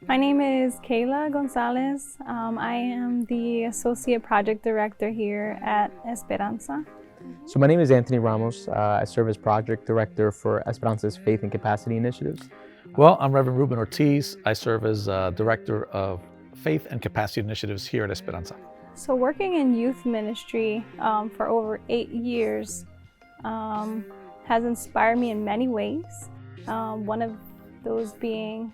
My name is Kayla Gonzalez. I am the Associate Project Director here at Esperanza. So my name is Anthony Ramos. I serve as Project Director for Esperanza's Faith and Capacity Initiatives. Well, I'm Reverend Ruben Ortiz. I serve as Director of Faith and Capacity Initiatives here at Esperanza. So working in youth ministry for over 8 years has inspired me in many ways. One of those being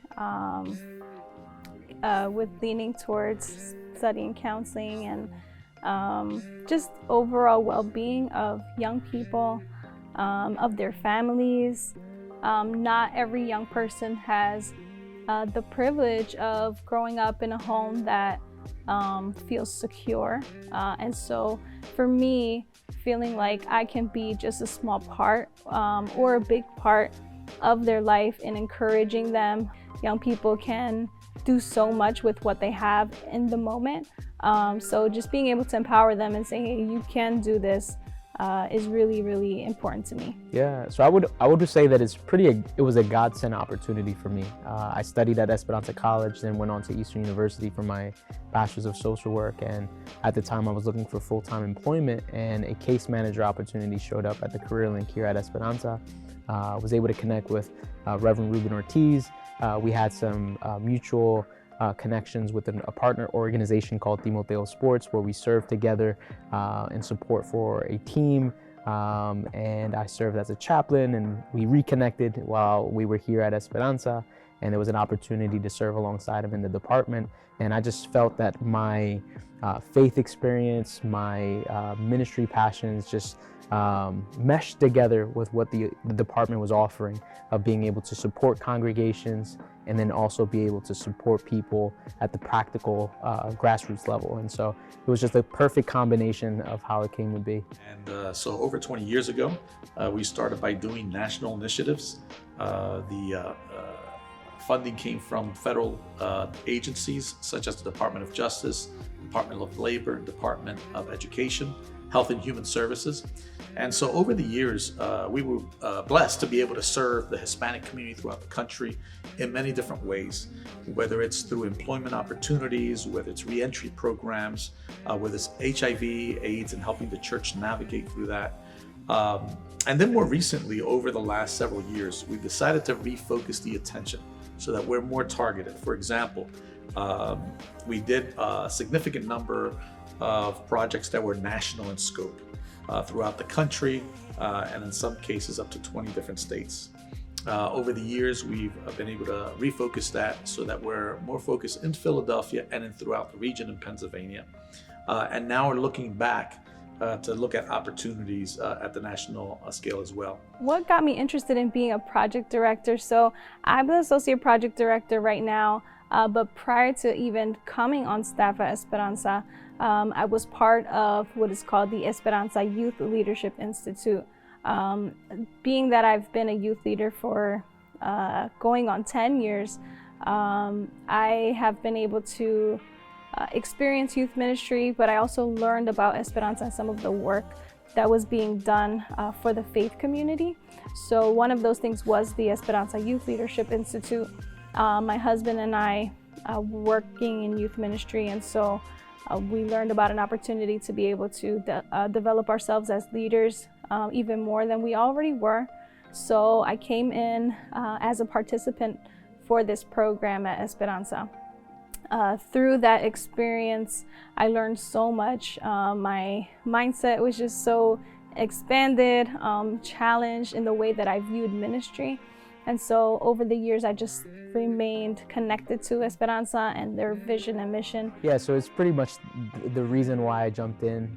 with leaning towards studying counseling and just overall well-being of young people, of their families. Not every young person has the privilege of growing up in a home that feels secure. And so for me, feeling like I can be just a small part or a big part of their life in encouraging them. Young people can do so much with what they have in the moment. So just being able to empower them and say, hey, you can do this is really, really important to me. Yeah, so I would say that it was a godsend opportunity for me. I studied at Esperanza College, then went on to Eastern University for my Bachelor's of Social Work, and at the time I was looking for full-time employment, and a case manager opportunity showed up at the Career Link here at Esperanza. I was able to connect with Reverend Ruben Ortiz. We had some mutual connections with a partner organization called Timoteo Sports, where we served together in support for a team, and I served as a chaplain, and we reconnected while we were here at Esperanza, and there was an opportunity to serve alongside him in the department, and I just felt that my faith experience, my ministry passions just meshed together with what the department was offering, of being able to support congregations and then also be able to support people at the practical grassroots level. And so it was just a perfect combination of how it came to be. And so over 20 years ago, we started by doing national initiatives. The funding came from federal agencies such as the Department of Justice, Department of Labor, Department of Education, Health and Human Services. And so over the years, we were blessed to be able to serve the Hispanic community throughout the country in many different ways, whether it's through employment opportunities, whether it's reentry programs, whether it's HIV, AIDS, and helping the church navigate through that. And then more recently, over the last several years, we've decided to refocus the attention so that we're more targeted. For example, we did a significant number of projects that were national in scope throughout the country, and in some cases up to 20 different states. Over the years, we've been able to refocus that so that we're more focused in Philadelphia and in throughout the region in Pennsylvania. And now we're looking back to look at opportunities at the national scale as well. What got me interested in being a project director? So I'm the associate project director right now, but prior to even coming on staff at Esperanza, I was part of what is called the Esperanza Youth Leadership Institute. Being that I've been a youth leader for going on 10 years, I have been able to experience youth ministry, but I also learned about Esperanza and some of the work that was being done for the faith community. So one of those things was the Esperanza Youth Leadership Institute. My husband and I working in youth ministry, and so we learned about an opportunity to be able to develop ourselves as leaders even more than we already were. So I came in as a participant for this program at Esperanza. Through that experience, I learned so much. My mindset was just so expanded, challenged in the way that I viewed ministry. And so over the years, I just remained connected to Esperanza and their vision and mission. Yeah, so it's pretty much the reason why I jumped in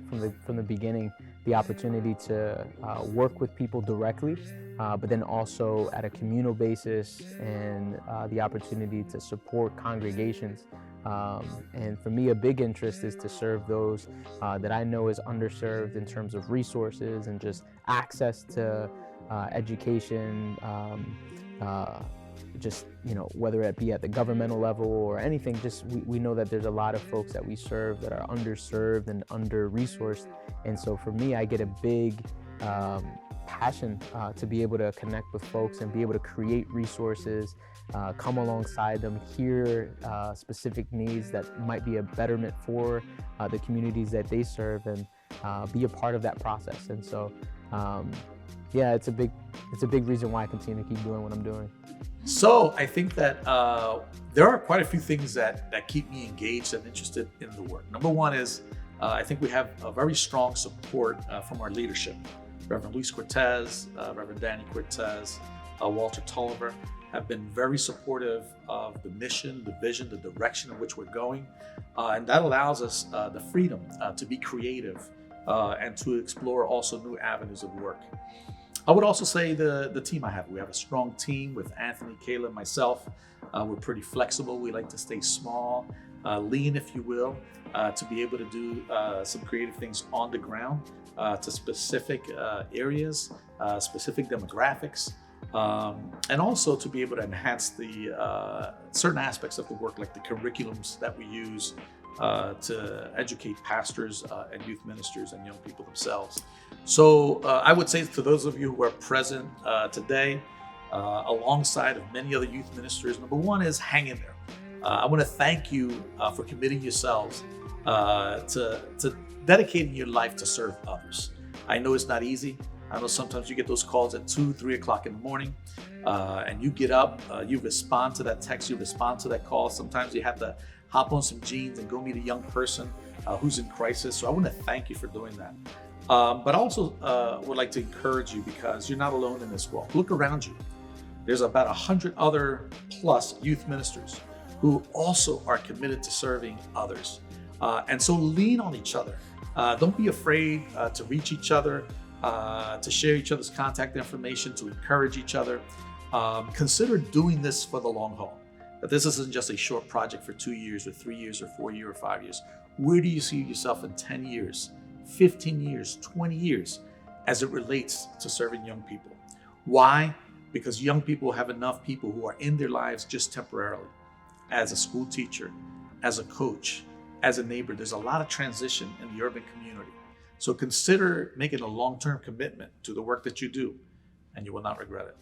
from the beginning, the opportunity to work with people directly, but then also at a communal basis, and the opportunity to support congregations. And for me, a big interest is to serve those that I know is underserved in terms of resources and just access to education, just, whether it be at the governmental level or anything, just we know that there's a lot of folks that we serve that are underserved and under-resourced. And so for me, I get a big passion to be able to connect with folks and be able to create resources, come alongside them, hear specific needs that might be a betterment for the communities that they serve, and be a part of that process. And so, yeah, it's a big reason why I continue to keep doing what I'm doing. So I think that there are quite a few things that keep me engaged and interested in the work. Number one is I think we have a very strong support from our leadership. Reverend Luis Cortez, Reverend Danny Cortez, Walter Tolliver have been very supportive of the mission, the vision, the direction in which we're going. And that allows us the freedom to be creative and to explore also new avenues of work. I would also say the team I have. We have a strong team with Anthony, Kayla, and myself. We're pretty flexible. We like to stay small, lean, if you will, to be able to do some creative things on the ground to specific areas, specific demographics, and also to be able to enhance the certain aspects of the work, like the curriculums that we use to educate pastors and youth ministers and young people themselves. So I would say to those of you who are present today, alongside of many other youth ministers, number one is hang in there. I want to thank you for committing yourselves to dedicating your life to serve others. I know it's not easy. I know sometimes you get those calls at 2, 3 o'clock in the morning, and you get up, you respond to that text, you respond to that call. Sometimes you have to hop on some jeans and go meet a young person who's in crisis. So I want to thank you for doing that. But I also would like to encourage you, because you're not alone in this walk. Look around you. There's about 100 other plus youth ministers who also are committed to serving others. And so lean on each other. Don't be afraid to reach each other, to share each other's contact information, to encourage each other. Consider doing this for the long haul. That this isn't just a short project for 2 years or 3 years or 4 years or 5 years. Where do you see yourself in 10 years, 15 years, 20 years as it relates to serving young people? Why? Because young people have enough people who are in their lives just temporarily. As a school teacher, as a coach, as a neighbor, there's a lot of transition in the urban community. So consider making a long-term commitment to the work that you do, and you will not regret it.